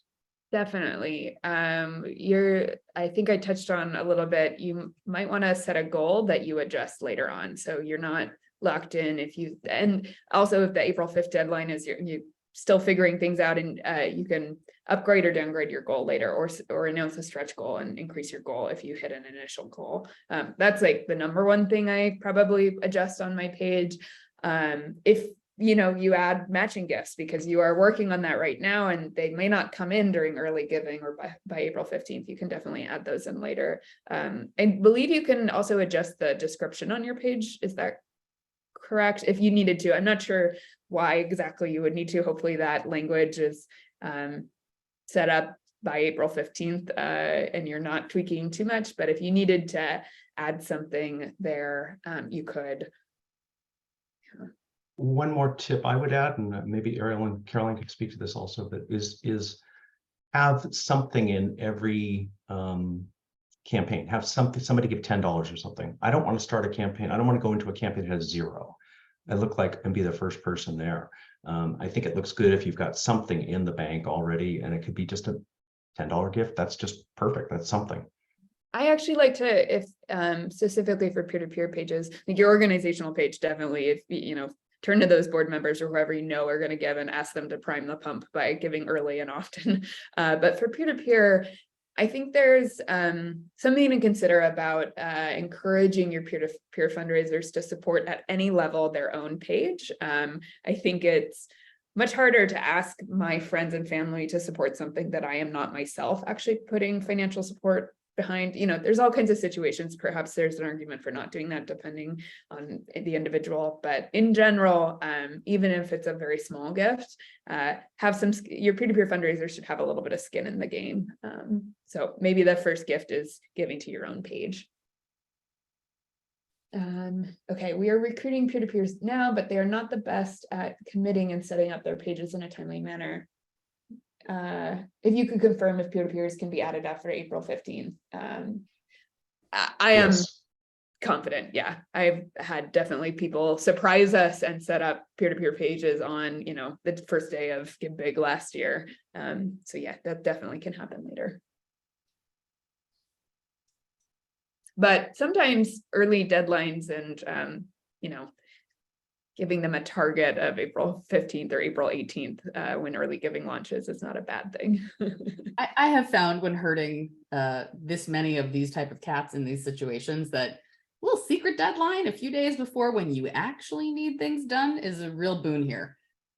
S1: Definitely.
S2: I think I touched on a little bit, you might want to set a goal that you adjust later on. So you're not locked in and also if the April 5th deadline is you're still figuring things out, and you can upgrade or downgrade your goal later, or announce a stretch goal and increase your goal if you hit an initial goal. That's like the number one thing I probably adjust on my page. If you add matching gifts because you are working on that right now and they may not come in during early giving or by April 15th, you can definitely add those in later. I believe you can also adjust the description on your page. Is that correct? If you needed to, I'm not sure why exactly you would need to. Hopefully that language is set up by April 15th and you're not tweaking too much, but if you needed to add something there, you could.
S1: One more tip I would add, and maybe Ariel and Caroline could speak to this also, but is have something in every campaign. Have somebody give $10 or something. I don't want to start a campaign. I don't want to go into a campaign that has 0. I look like and be the first person there. I think it looks good if you've got something in the bank already, and it could be just a $10 gift. That's just perfect. That's something.
S2: I actually like to, if specifically for peer-to-peer pages, like your organizational page, definitely, if turn to those board members or whoever are going to give and ask them to prime the pump by giving early and often. But for peer-to-peer, I think there's something to consider about encouraging your peer-to-peer fundraisers to support at any level their own page. I think it's much harder to ask my friends and family to support something that I am not myself actually putting financial support behind. There's all kinds of situations. Perhaps there's an argument for not doing that depending on the individual, but in general, even if it's a very small gift, your peer-to-peer fundraiser should have a little bit of skin in the game. So maybe the first gift is giving to your own page. Okay, we are recruiting peer-to-peers now, but they are not the best at committing and setting up their pages in a timely manner. If you could confirm if peer-to-peers can be added after April 15th. I am confident. Yeah, I've had definitely people surprise us and set up peer-to-peer pages on, the first day of GiveBIG last year. So yeah, that definitely can happen later. But sometimes early deadlines and, giving them a target of April 15th or April 18th when early giving launches is not a bad thing.
S3: I have found when herding this many of these type of cats in these situations that a little secret deadline a few days before when you actually need things done is a real boon here.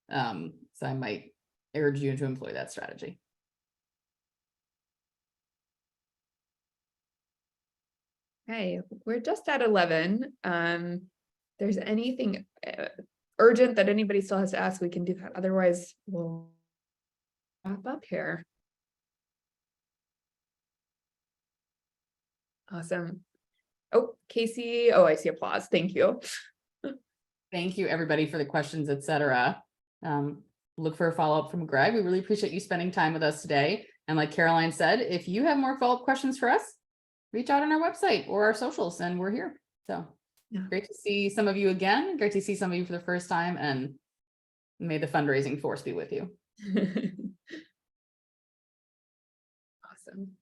S3: So I might urge you to employ that strategy.
S2: Okay, we're just at 11. There's anything urgent that anybody still has to ask, we can do that. Otherwise, we'll wrap up here. Awesome. Oh, Casey. Oh, I see applause. Thank you.
S3: Thank you, everybody, for the questions, etc. Look for a follow-up from Greg. We really appreciate you spending time with us today. And like Caroline said, if you have more follow-up questions for us, reach out on our website or our socials, and we're here. So
S2: Yeah.
S3: great to see some of you again. Great to see some of you for the first time, and may the fundraising force be with you.
S2: Awesome.